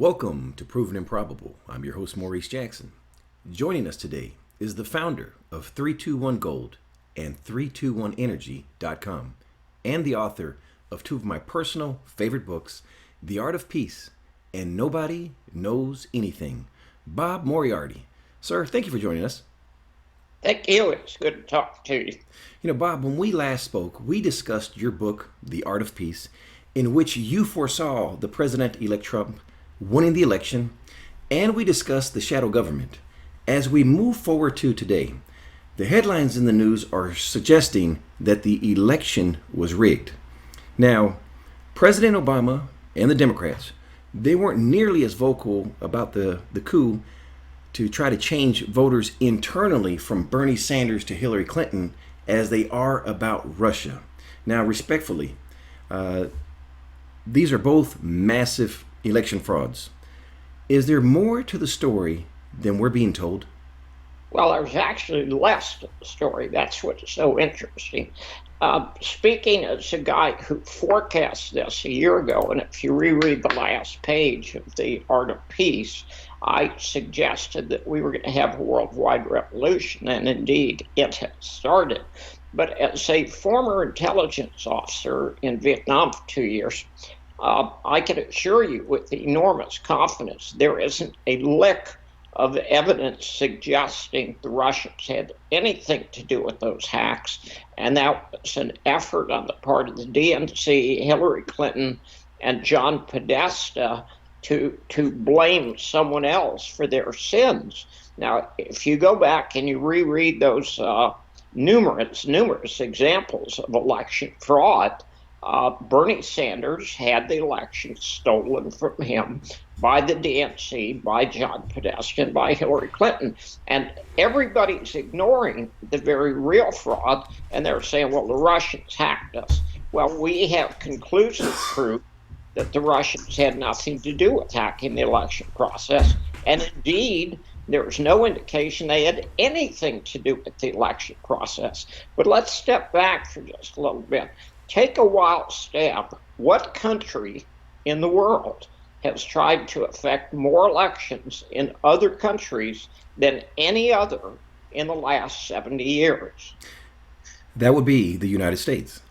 Welcome to Proven and Probable. I'm your host, Maurice Jackson. Joining us today is the founder of 321 Gold and 321energy.com and the author of two of my personal favorite books, The Art of Peace and Nobody Knows Anything, Bob Moriarty. Sir, thank you for joining us. Thank you. It's good to talk to you. Bob, when we last spoke, we discussed your book, The Art of Peace, in which you foresaw the President-elect Trump winning the election, and we discussed the shadow government. As we move forward to today, the headlines in the news are suggesting that the election was rigged. Now, President Obama and the Democrats, they weren't nearly as vocal about the coup to try to change voters internally from Bernie Sanders to Hillary Clinton as they are about Russia. Now, respectfully, these are both massive election frauds. Is there more to the story than we're being told? Well, there's actually less to the story. That's what's so interesting. Speaking as a guy who forecast this a year ago, and if you reread the last page of The Art of Peace, I suggested that we were going to have a worldwide revolution, and indeed it has started. But as a former intelligence officer in Vietnam for 2 years, I can assure you with enormous confidence there isn't a lick of evidence suggesting the Russians had anything to do with those hacks, and that was an effort on the part of the DNC, Hillary Clinton, and John Podesta to blame someone else for their sins. Now, if you go back and you reread those numerous examples of election fraud, Bernie Sanders had the election stolen from him by the DNC, by John Podesta, and by Hillary Clinton. And everybody's ignoring the very real fraud, and they're saying, well, the Russians hacked us. Well, we have conclusive proof that the Russians had nothing to do with hacking the election process. And indeed, there's no indication they had anything to do with the election process. But let's step back for just a little bit. Take a wild stab. What country in the world has tried to affect more elections in other countries than any other in the last 70 years? That would be the United States.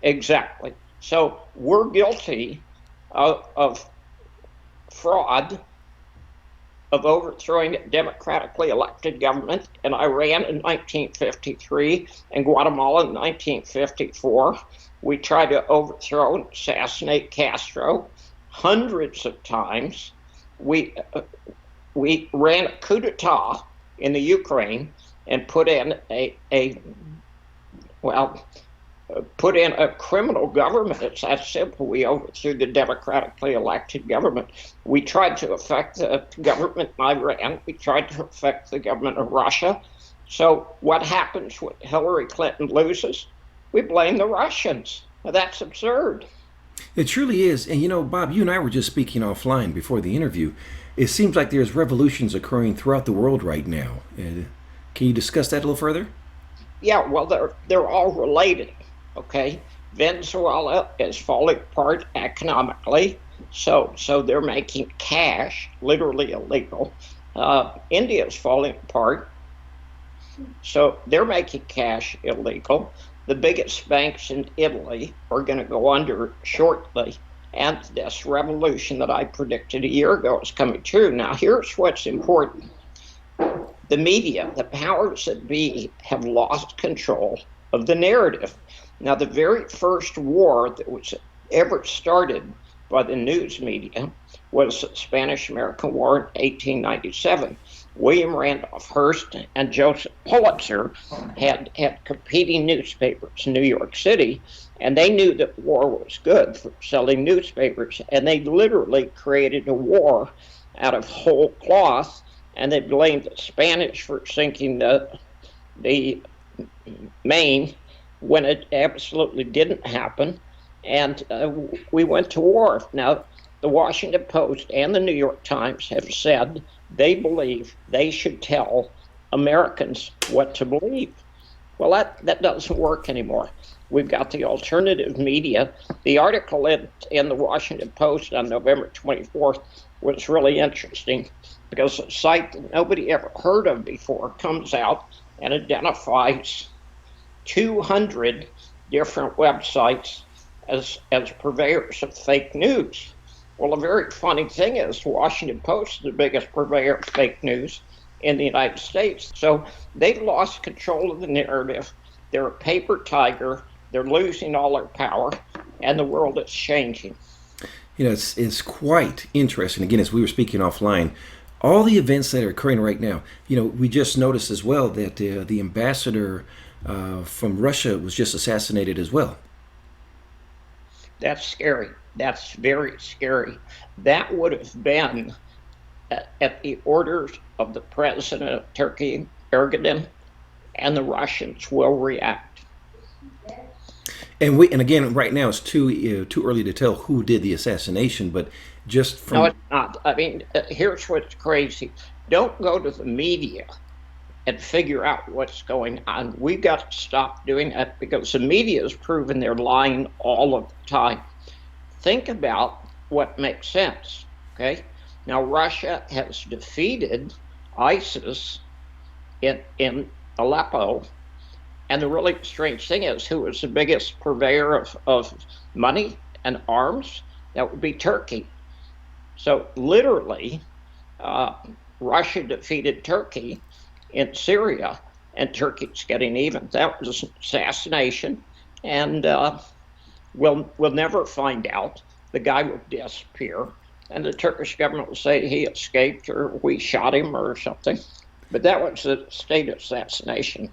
Exactly. So we're guilty of fraud, of overthrowing a democratically elected government in Iran in 1953 and Guatemala in 1954. We tried to overthrow and assassinate Castro hundreds of times. We ran a coup d'etat in the Ukraine and put in a criminal government. It's that simple. We overthrew the democratically elected government. We tried to affect the government in Iran. We tried to affect the government of Russia. So what happens when Hillary Clinton loses? We blame the Russians. Now, that's absurd. It truly is. And Bob, you and I were just speaking offline before the interview. It seems like there's revolutions occurring throughout the world right now. Can you discuss that a little further? Yeah, well, they're all related. Okay, Venezuela is falling apart economically, so they're making cash literally illegal. India is falling apart, so they're making cash illegal. The biggest banks in Italy are going to go under shortly, and this revolution that I predicted a year ago is coming true. Now, here's what's important. The media, the powers that be, have lost control of the narrative. Now, the very first war that was ever started by the news media was the Spanish-American War in 1897. William Randolph Hearst and Joseph Pulitzer had competing newspapers in New York City, and they knew that war was good for selling newspapers, and they literally created a war out of whole cloth, and they blamed the Spanish for sinking the Maine when it absolutely didn't happen, and we went to war. Now, the Washington Post and the New York Times have said they believe they should tell Americans what to believe. Well, that doesn't work anymore. We've got the alternative media. The article in the Washington Post on November 24th was really interesting because a site that nobody ever heard of before comes out and identifies 200 different websites as purveyors of fake news. Well, the very funny thing is, the Washington Post is the biggest purveyor of fake news in the United States. So they've lost control of the narrative. They're a paper tiger. They're losing all their power, and the world is changing. You know, it's quite interesting. Again, as we were speaking offline, all the events that are occurring right now. You know, we just noticed as well that the ambassador from Russia was just assassinated as well. That's scary. That's very scary. That would have been at the orders of the president of Turkey, Erdogan, and the Russians will react. And again, right now it's too early to tell who did the assassination, but just from No, it's not. I mean, here's what's crazy. Don't go to the media and figure out what's going on. We've got to stop doing that because the media has proven they're lying all of the time. Think about what makes sense, okay? Now, Russia has defeated ISIS in Aleppo, and the really strange thing is, who is the biggest purveyor of money and arms? That would be Turkey. So literally, Russia defeated Turkey in Syria, and Turkey's getting even. That was an assassination, and we'll never find out. The guy will disappear, and the Turkish government will say he escaped or we shot him or something. But that was a state assassination.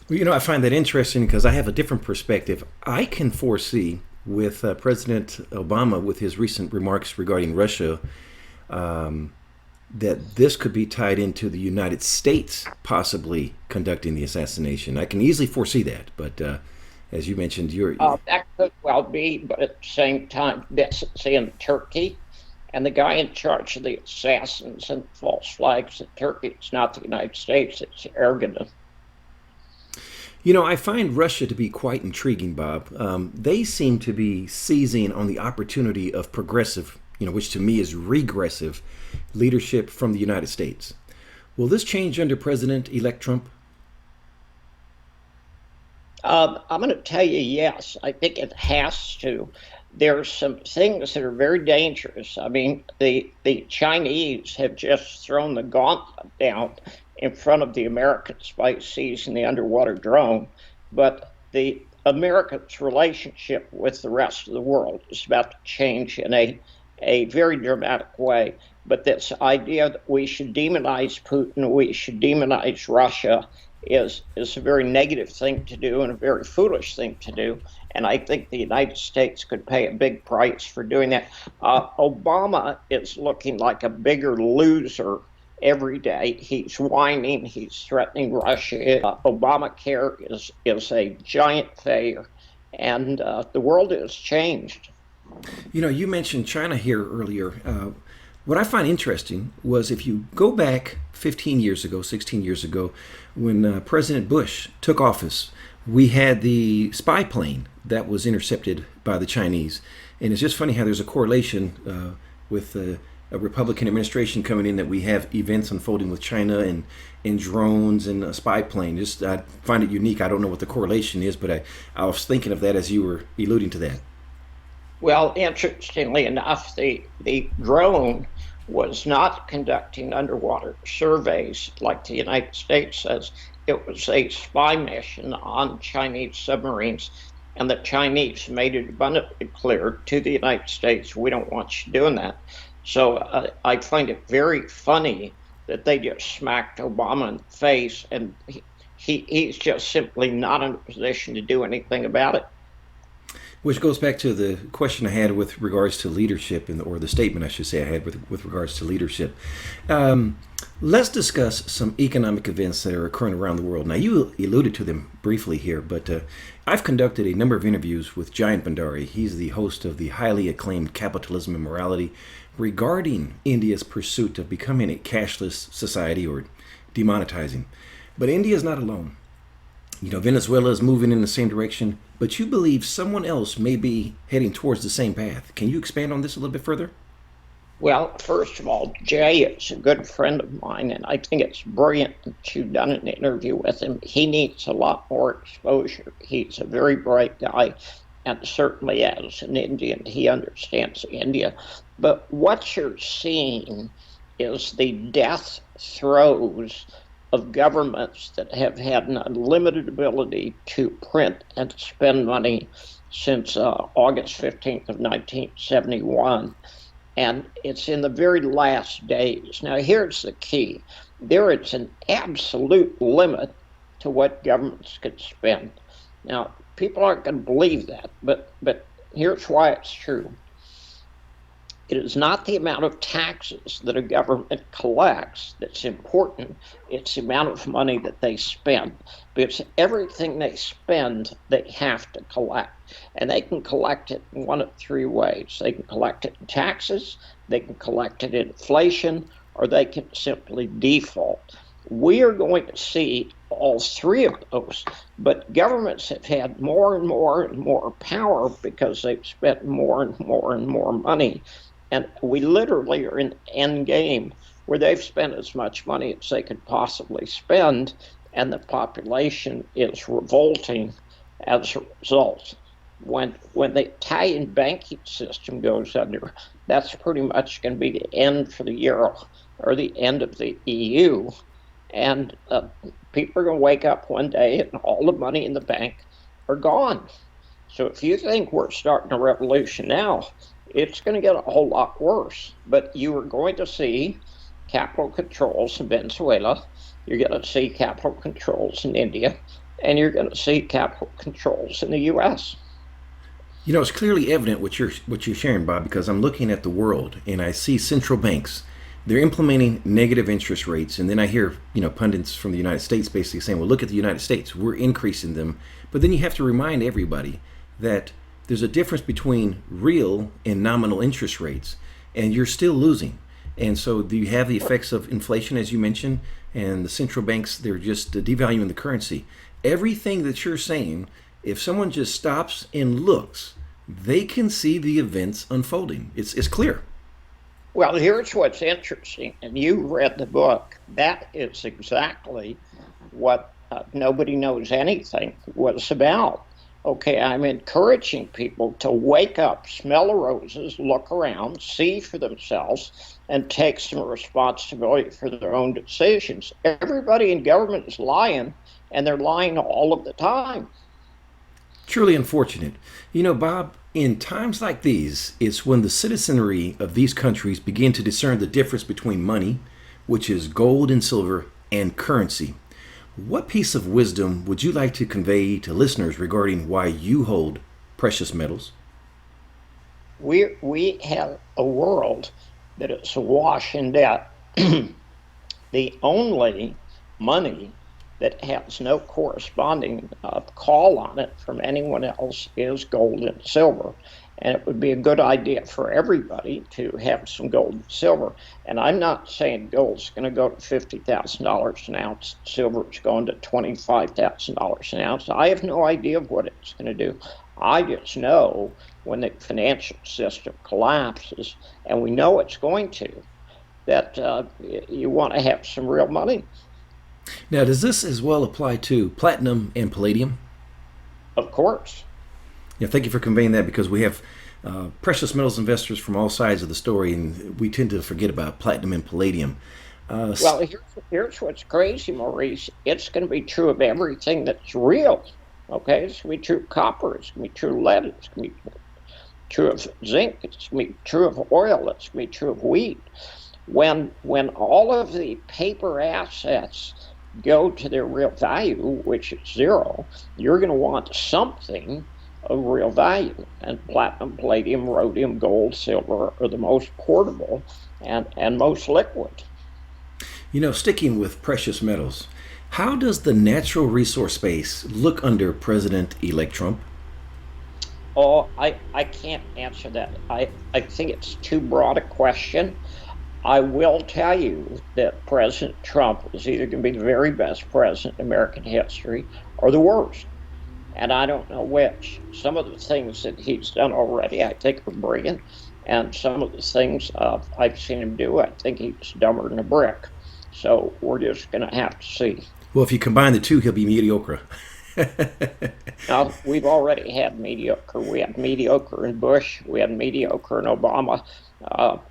Well, you know, I find that interesting because I have a different perspective. I can foresee with President Obama, with his recent remarks regarding Russia, that this could be tied into the United States possibly conducting the assassination. I can easily foresee that, but as you mentioned, that could well be, but at the same time, that's in Turkey, and the guy in charge of the assassins and false flags in Turkey, it's not the United States, it's Erdogan. You know, I find Russia to be quite intriguing, Bob. They seem to be seizing on the opportunity of progressive, which to me is regressive leadership from the United States. Will this change under President-elect Trump? I'm going to tell you yes. I think it has to. There's some things that are very dangerous. I mean, the Chinese have just thrown the gauntlet down in front of the Americans by seizing the underwater drone. But the Americans' relationship with the rest of the world is about to change in a very dramatic way. But this idea that we should demonize Putin, we should demonize Russia, is a very negative thing to do and a very foolish thing to do. And I think the United States could pay a big price for doing that. Obama is looking like a bigger loser every day. He's whining, he's threatening Russia. Obamacare is a giant failure, and the world has changed. You know, you mentioned China here earlier. What I find interesting was if you go back 15 years ago, 16 years ago, when President Bush took office, we had the spy plane that was intercepted by the Chinese. And it's just funny how there's a correlation with a Republican administration coming in, that we have events unfolding with China and drones and a spy plane. I find it unique. I don't know what the correlation is, but I was thinking of that as you were alluding to that. Well, interestingly enough, the drone was not conducting underwater surveys like the United States says. It was a spy mission on Chinese submarines, and the Chinese made it abundantly clear to the United States, we don't want you doing that. So I find it very funny that they just smacked Obama in the face, and he's just simply not in a position to do anything about it. Which goes back to the question I had with regards to leadership, or the statement I should say I had with regards to leadership. Let's discuss some economic events that are occurring around the world. Now, you alluded to them briefly here, but I've conducted a number of interviews with Jayant Bhandari. He's the host of the highly acclaimed Capitalism and Morality, regarding India's pursuit of becoming a cashless society or demonetizing. But India is not alone. Venezuela is moving in the same direction, but you believe someone else may be heading towards the same path. Can you expand on this a little bit further? Well, first of all, Jay is a good friend of mine, and I think it's brilliant that you've done an interview with him. He needs a lot more exposure. He's a very bright guy, and certainly as an Indian, he understands India. But what you're seeing is the death throes of governments that have had an unlimited ability to print and spend money since August 15th of 1971. And it's in the very last days. Now, here's the key. There is an absolute limit to what governments can spend. Now, people aren't going to believe that, but here's why it's true. It is not the amount of taxes that a government collects that's important. It's the amount of money that they spend. Because everything they spend, they have to collect. And they can collect it in one of three ways. They can collect it in taxes, they can collect it in inflation, or they can simply default. We are going to see all three of those, but governments have had more and more and more power because they've spent more and more and more money. And we literally are in the end game where they've spent as much money as they could possibly spend, and the population is revolting as a result. When the Italian banking system goes under, that's pretty much going to be the end for the euro or the end of the EU. And people are going to wake up one day and all the money in the bank are gone. So if you think we're starting a revolution now, it's going to get a whole lot worse. But you are going to see capital controls in Venezuela, you're going to see capital controls in India, and you're going to see capital controls in the U.S. You know, it's clearly evident what you're sharing, Bob, because I'm looking at the world and I see central banks. They're implementing negative interest rates, and then I hear pundits from the United States basically saying, "Well, look at the United States. We're increasing them." But then you have to remind everybody that there's a difference between real and nominal interest rates, and you're still losing. And so you have the effects of inflation, as you mentioned, and the central banks, they're just devaluing the currency. Everything that you're saying, if someone just stops and looks, they can see the events unfolding. It's clear. Well, here's what's interesting, and you read the book. That is exactly what Nobody Knows Anything was about. Okay, I'm encouraging people to wake up, smell the roses, look around, see for themselves, and take some responsibility for their own decisions. Everybody in government is lying, and they're lying all of the time. Truly unfortunate. You know, Bob, in times like these, it's when the citizenry of these countries begin to discern the difference between money, which is gold and silver, and currency. What piece of wisdom would you like to convey to listeners regarding why you hold precious metals? We have a world that is awash in debt. The only money that has no corresponding call on it from anyone else is gold and silver. And it would be a good idea for everybody to have some gold and silver. And I'm not saying gold's going to go to $50,000 an ounce, silver's going to $25,000 an ounce. I have no idea what it's going to do. I just know when the financial system collapses, and we know it's going to, that you want to have some real money. Now, does this as well apply to platinum and palladium? Of course. Yeah, thank you for conveying that, because we have precious metals investors from all sides of the story, and we tend to forget about platinum and palladium. Well, here's what's crazy, Maurice. It's going to be true of everything that's real. Okay, it's going to be true of copper. It's going to be true of lead. It's going to be true of zinc. It's going to be true of oil. It's going to be true of wheat. When all of the paper assets go to their real value, which is zero, you're going to want something of real value. And platinum, palladium, rhodium, gold, silver are the most portable and most liquid. You know, sticking with precious metals, how does the natural resource space look under President-elect Trump? Oh, I can't answer that. I think it's too broad a question. I will tell you that President Trump is either going to be the very best president in American history or the worst. And I don't know which. Some of the things that he's done already, I think, are brilliant. And some of the things I've seen him do, I think he's dumber than a brick. So we're just going to have to see. Well, if you combine the two, he'll be mediocre. Now, we've already had mediocre. We had mediocre in Bush. We had mediocre in Obama.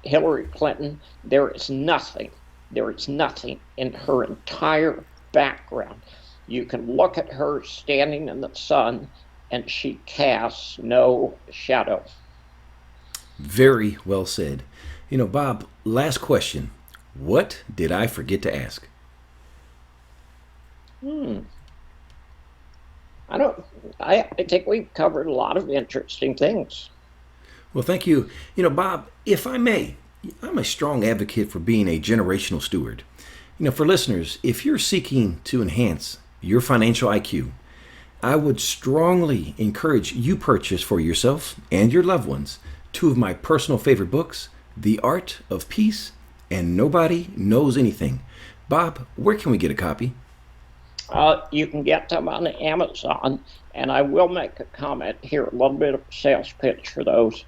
Hillary Clinton, there is nothing in her entire background. You can look at her standing in the sun, and she casts no shadow. Very well said. Bob, last question. What did I forget to ask? I don't. I think we've covered a lot of interesting things. Well, thank you. Bob, if I may, I'm a strong advocate for being a generational steward. For listeners, if you're seeking to enhance your financial IQ, I would strongly encourage you purchase for yourself and your loved ones two of my personal favorite books, The Art of Peace and Nobody Knows Anything. Bob, where can we get a copy? You can get them on Amazon, and I will make a comment here, a little bit of a sales pitch for those.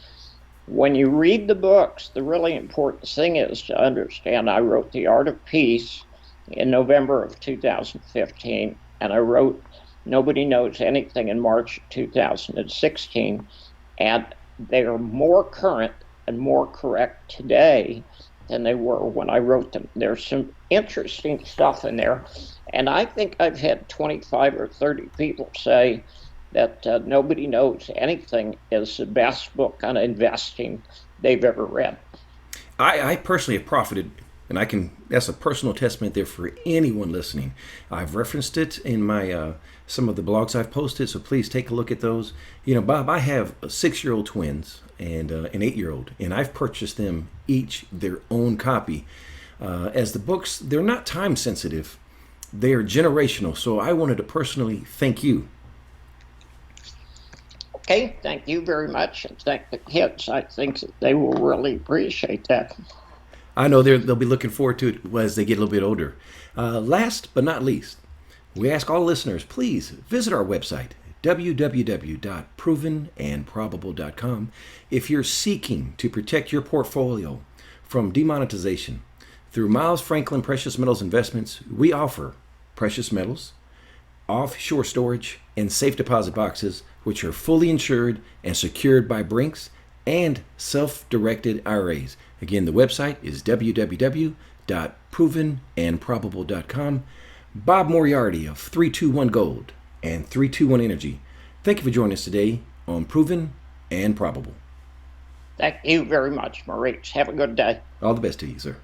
When you read the books, the really important thing is to understand I wrote The Art of Peace in November of 2015, and I wrote Nobody Knows Anything in March 2016, and they are more current and more correct today than they were when I wrote them. There's some interesting stuff in there, and I think I've had 25 or 30 people say that Nobody Knows Anything is the best book on investing they've ever read. I personally have profited, and that's a personal testament there for anyone listening. I've referenced it in my some of the blogs I've posted, so please take a look at those. Bob, I have 6-year-old twins and an 8-year-old, and I've purchased them each their own copy. As the books, they're not time sensitive, they are generational, so I wanted to personally thank you. Okay, thank you very much, and thank the kids. I think that they will really appreciate that. I know they'll be looking forward to it as they get a little bit older. Last but not least, we ask all listeners, please visit our website, www.provenandprobable.com, if you're seeking to protect your portfolio from demonetization. Through Miles Franklin Precious Metals Investments, we offer precious metals, offshore storage, and safe deposit boxes, which are fully insured and secured by Brinks and self-directed IRAs. Again, the website is www.provenandprobable.com. Bob Moriarty of 321 Gold and 321 Energy, thank you for joining us today on Proven and Probable. Thank you very much, Maurice. Have a good day. All the best to you, sir.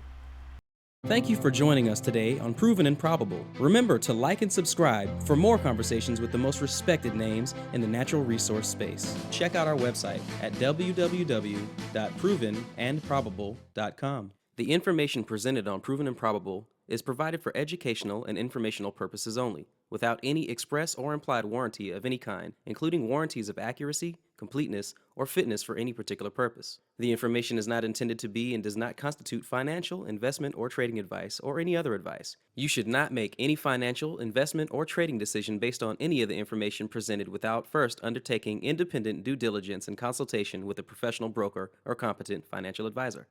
Thank you for joining us today on Proven and Probable. Remember to like and subscribe for more conversations with the most respected names in the natural resource space. Check out our website at www.provenandprobable.com. The information presented on Proven and Probable is provided for educational and informational purposes only, without any express or implied warranty of any kind, including warranties of accuracy, completeness, or fitness for any particular purpose. The information is not intended to be and does not constitute financial, investment, or trading advice, or any other advice. You should not make any financial, investment, or trading decision based on any of the information presented without first undertaking independent due diligence and consultation with a professional broker or competent financial advisor.